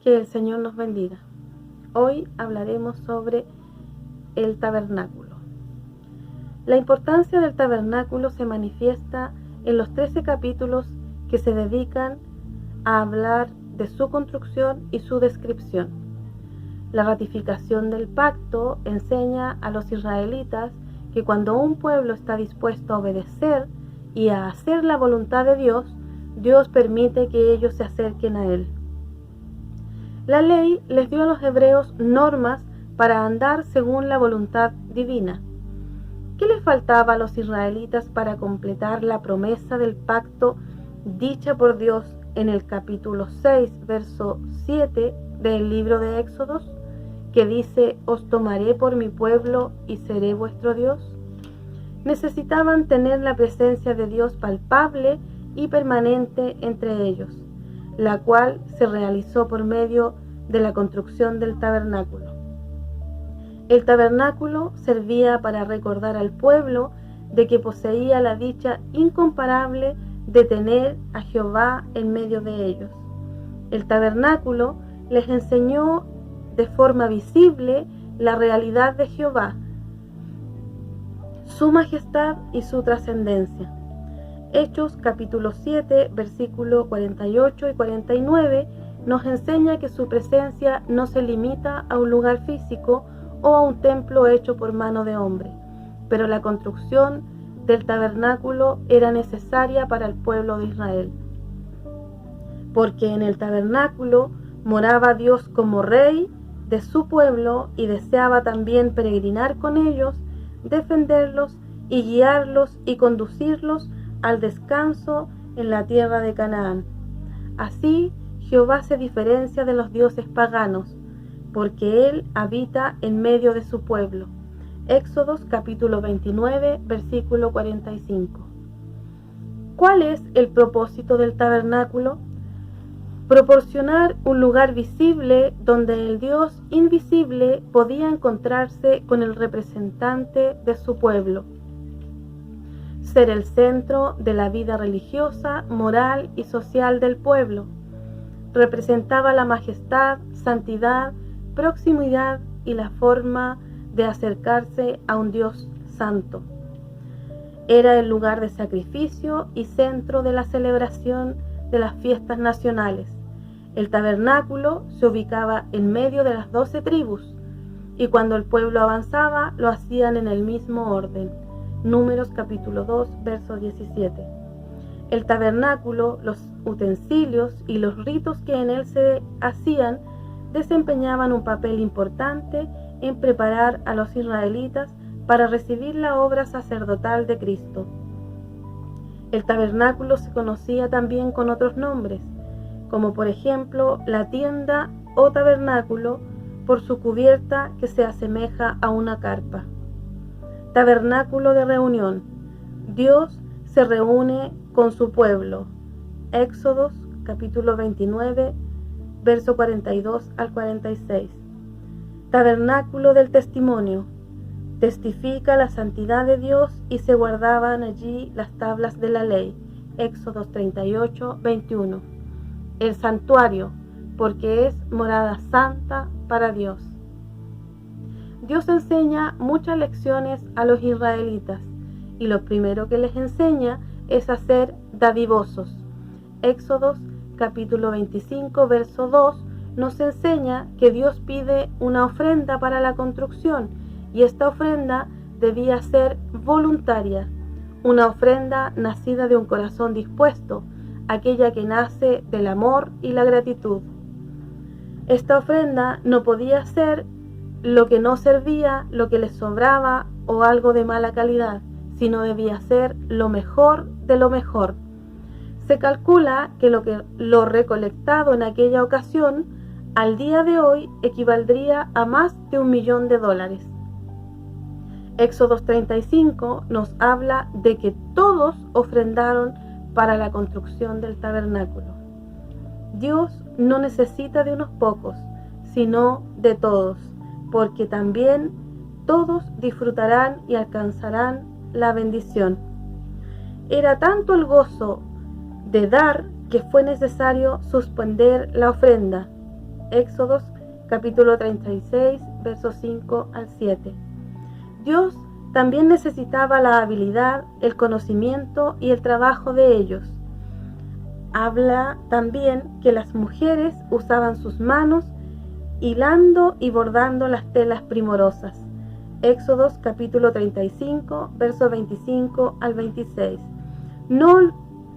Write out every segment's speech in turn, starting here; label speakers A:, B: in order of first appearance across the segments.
A: Que el Señor nos bendiga. Hoy hablaremos sobre el tabernáculo. La importancia del tabernáculo se manifiesta en los 13 capítulos que se dedican a hablar de su construcción y su descripción. La ratificación del pacto enseña a los israelitas que cuando un pueblo está dispuesto a obedecer y a hacer la voluntad de Dios, Dios permite que ellos se acerquen a Él. La ley les dio a los hebreos normas para andar según la voluntad divina. ¿Qué les faltaba a los israelitas para completar la promesa del pacto dicha por Dios en el capítulo 6, verso 7 del libro de Éxodos, que dice: «Os tomaré por mi pueblo y seré vuestro Dios»? Necesitaban tener la presencia de Dios palpable y permanente entre ellos, la cual se realizó por medio de la construcción del tabernáculo. El tabernáculo servía para recordar al pueblo de que poseía la dicha incomparable de tener a Jehová en medio de ellos. El tabernáculo les enseñó de forma visible la realidad de Jehová, su majestad y su trascendencia. Hechos capítulo 7, versículos 48 y 49 nos enseña que su presencia no se limita a un lugar físico o a un templo hecho por mano de hombre, pero la construcción del tabernáculo era necesaria para el pueblo de Israel, porque en el tabernáculo moraba Dios como rey de su pueblo y deseaba también peregrinar con ellos, defenderlos y guiarlos y conducirlos al descanso en la tierra de Canaán. Así, Jehová se diferencia de los dioses paganos, porque Él habita en medio de su pueblo. Éxodos capítulo 29, versículo 45. ¿Cuál es el propósito del tabernáculo? Proporcionar un lugar visible donde el Dios invisible podía encontrarse con el representante de su pueblo. Ser el centro de la vida religiosa, moral y social del pueblo. Representaba la majestad, santidad, proximidad y la forma de acercarse a un Dios santo. Era el lugar de sacrificio y centro de la celebración de las fiestas nacionales. El tabernáculo se ubicaba en medio de las 12 tribus, y cuando el pueblo avanzaba, lo hacían en el mismo orden. Números capítulo 2, verso 17. El tabernáculo, los utensilios y los ritos que en él se hacían desempeñaban un papel importante en preparar a los israelitas para recibir la obra sacerdotal de Cristo. El tabernáculo se conocía también con otros nombres, como por ejemplo la tienda o tabernáculo, por su cubierta que se asemeja a una carpa. Tabernáculo de reunión. Dios se reúne con su pueblo. Éxodos capítulo 29, verso 42 al 46. Tabernáculo del testimonio. Testifica la santidad de Dios y se guardaban allí las tablas de la ley. Éxodos 38, 21. El santuario, porque es morada santa para Dios. Dios enseña muchas lecciones a los israelitas, y lo primero que les enseña es a ser dadivosos. Éxodos capítulo 25, verso 2 nos enseña que Dios pide una ofrenda para la construcción, y esta ofrenda debía ser voluntaria, una ofrenda nacida de un corazón dispuesto, aquella que nace del amor y la gratitud. Esta ofrenda no podía ser lo que no servía, lo que les sobraba o algo de mala calidad, sino debía ser lo mejor de lo mejor. Se calcula que lo recolectado en aquella ocasión al día de hoy equivaldría a más de $1.000.000. Éxodos 35 nos habla de que todos ofrendaron para la construcción del tabernáculo. Dios no necesita de unos pocos, sino de todos, porque también todos disfrutarán y alcanzarán la bendición. Era tanto el gozo de dar que fue necesario suspender la ofrenda. Éxodos capítulo 36, versos 5 al 7. Dios también necesitaba la habilidad, el conocimiento y el trabajo de ellos. Habla también que las mujeres usaban sus manos hilando y bordando las telas primorosas. Éxodos capítulo 35, versos 25 al 26. No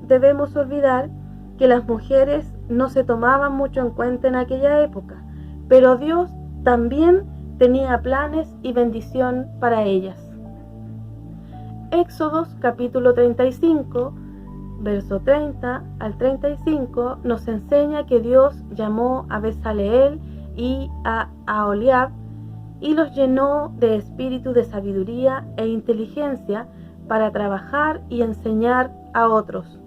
A: debemos olvidar que las mujeres no se tomaban mucho en cuenta en aquella época, pero Dios también tenía planes y bendición para ellas. Éxodos capítulo 35, verso 30 al 35 nos enseña que Dios llamó a Bezaleel y a Aholiab y los llenó de espíritu de sabiduría e inteligencia para trabajar y enseñar a otros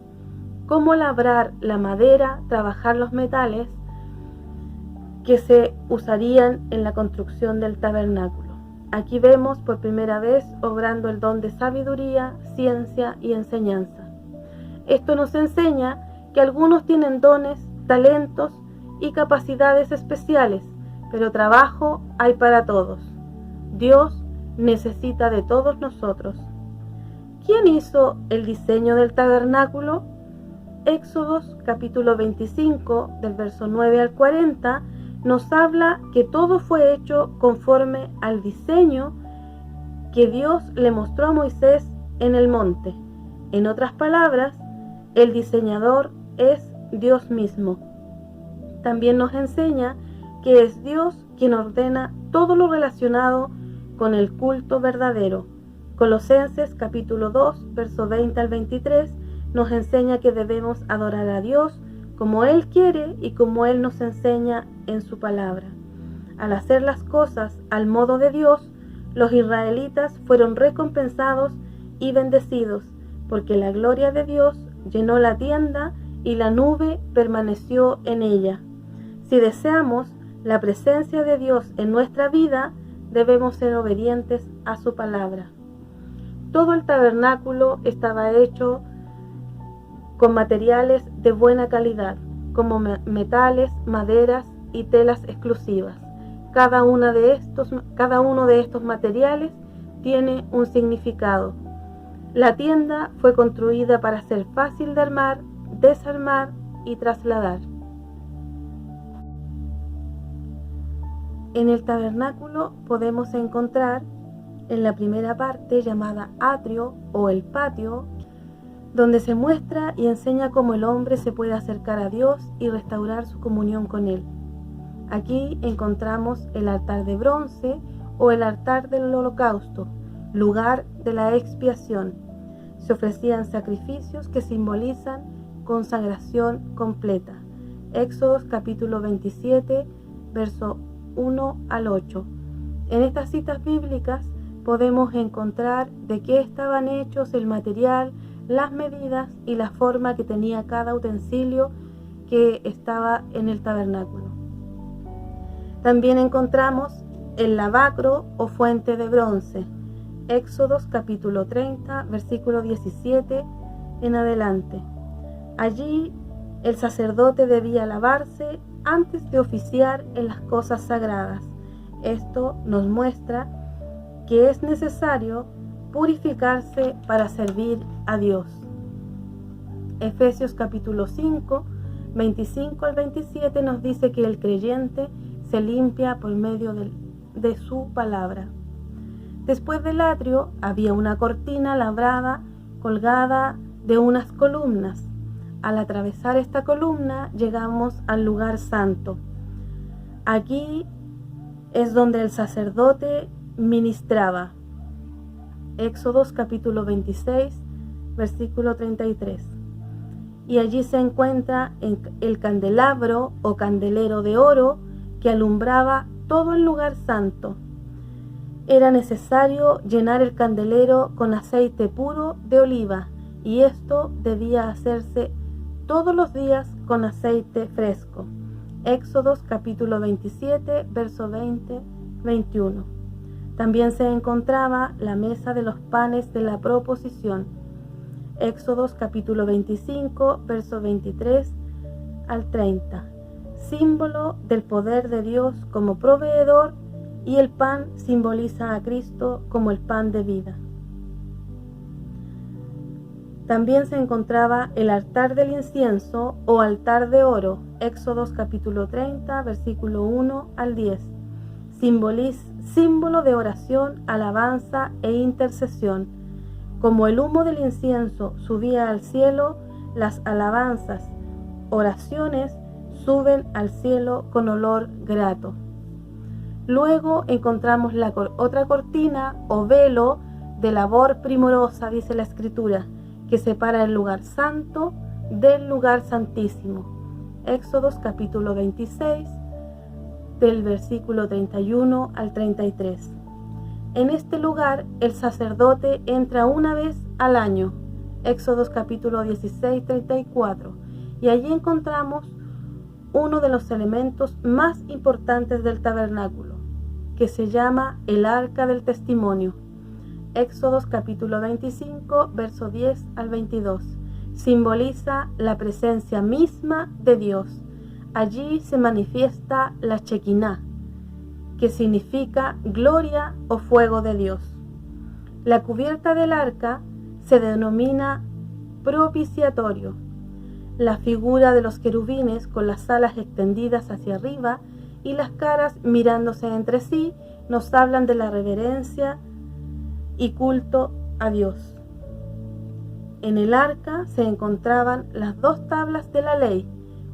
A: cómo labrar la madera, trabajar los metales que se usarían en la construcción del tabernáculo. Aquí vemos por primera vez obrando el don de sabiduría, ciencia y enseñanza. Esto nos enseña que algunos tienen dones, talentos y capacidades especiales, pero trabajo hay para todos. Dios necesita de todos nosotros. ¿Quién hizo el diseño del tabernáculo? Éxodos capítulo 25, del verso 9 al 40, nos habla que todo fue hecho conforme al diseño que Dios le mostró a Moisés en el monte. En otras palabras, el diseñador es Dios mismo. También nos enseña que es Dios quien ordena todo lo relacionado con el culto verdadero. Colosenses capítulo 2, verso 20 al 23, nos enseña que debemos adorar a Dios como Él quiere y como Él nos enseña en su palabra. Al hacer las cosas al modo de Dios, los israelitas fueron recompensados y bendecidos, porque la gloria de Dios llenó la tienda y la nube permaneció en ella. Si deseamos la presencia de Dios en nuestra vida, debemos ser obedientes a su palabra. Todo el tabernáculo estaba hecho con materiales de buena calidad, como metales, maderas y telas exclusivas. Cada uno de estos materiales tiene un significado. La tienda fue construida para ser fácil de armar, desarmar y trasladar. En el tabernáculo podemos encontrar en la primera parte llamada atrio o el patio, donde se muestra y enseña cómo el hombre se puede acercar a Dios y restaurar su comunión con Él. Aquí encontramos el altar de bronce o el altar del holocausto, lugar de la expiación. Se ofrecían sacrificios que simbolizan consagración completa. Éxodos capítulo 27, verso 1 al 8. En estas citas bíblicas podemos encontrar de qué estaban hechos el material, las medidas y la forma que tenía cada utensilio que estaba en el tabernáculo. También encontramos el lavacro o fuente de bronce. Éxodos capítulo 30, versículo 17 en adelante. Allí el sacerdote debía lavarse antes de oficiar en las cosas sagradas. Esto nos muestra que es necesario purificarse para servir a Dios. Efesios capítulo 5, 25 al 27 nos dice que el creyente se limpia por medio de su palabra. Después del atrio había una cortina labrada colgada de unas columnas. Al atravesar esta columna llegamos al lugar santo. Aquí es donde el sacerdote ministraba. Éxodos capítulo 26, versículo 33. Y allí se encuentra el candelabro o candelero de oro que alumbraba todo el lugar santo. Era necesario llenar el candelero con aceite puro de oliva, y esto debía hacerse todos los días con aceite fresco. Éxodos capítulo 27, verso 20-21. También se encontraba la mesa de los panes de la proposición. Éxodos capítulo 25, verso 23 al 30. símbolo del poder de Dios como proveedor, y el pan simboliza a Cristo como el pan de vida. También se encontraba el altar del incienso o altar de oro, Éxodos capítulo 30, versículo 1 al 10, símbolo de oración, alabanza e intercesión. Como el humo del incienso subía al cielo, las alabanzas, oraciones suben al cielo con olor grato. Luego encontramos la otra cortina o velo de labor primorosa, dice la Escritura, que separa el lugar santo del lugar santísimo. Éxodos capítulo 26, del versículo 31 al 33. En este lugar el sacerdote entra una vez al año. Éxodos capítulo 16, 34. Y allí encontramos uno de los elementos más importantes del tabernáculo, que se llama el Arca del Testimonio. Éxodos capítulo 25, verso 10 al 22. Simboliza la presencia misma de Dios. Allí se manifiesta la Shekinah, que significa gloria o fuego de Dios. La cubierta del arca se denomina propiciatorio. La figura de los querubines con las alas extendidas hacia arriba y las caras mirándose entre sí nos hablan de la reverencia y culto a Dios. En el arca se encontraban las 2 tablas de la ley,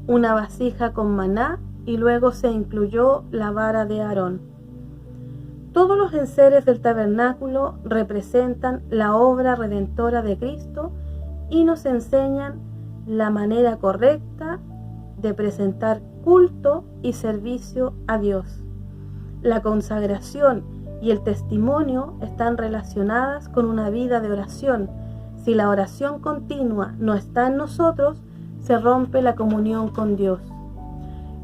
A: una vasija con maná y luego se incluyó la vara de Aarón. Todos los enseres del tabernáculo representan la obra redentora de Cristo y nos enseñan la manera correcta de presentar culto y servicio a Dios. La consagración y el testimonio están relacionadas con una vida de oración. Si la oración continua no está en nosotros, se rompe la comunión con Dios.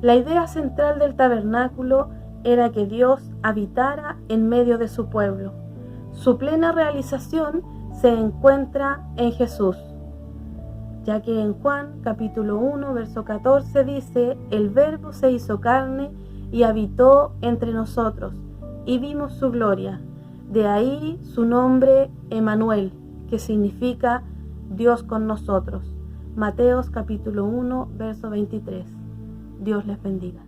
A: La idea central del tabernáculo era que Dios habitara en medio de su pueblo. Su plena realización se encuentra en Jesús, ya que en Juan capítulo 1, verso 14 dice: el Verbo se hizo carne y habitó entre nosotros, y vimos su gloria. De ahí su nombre Emmanuel, que significa Dios con nosotros. Mateos capítulo 1, verso 23. Dios les bendiga.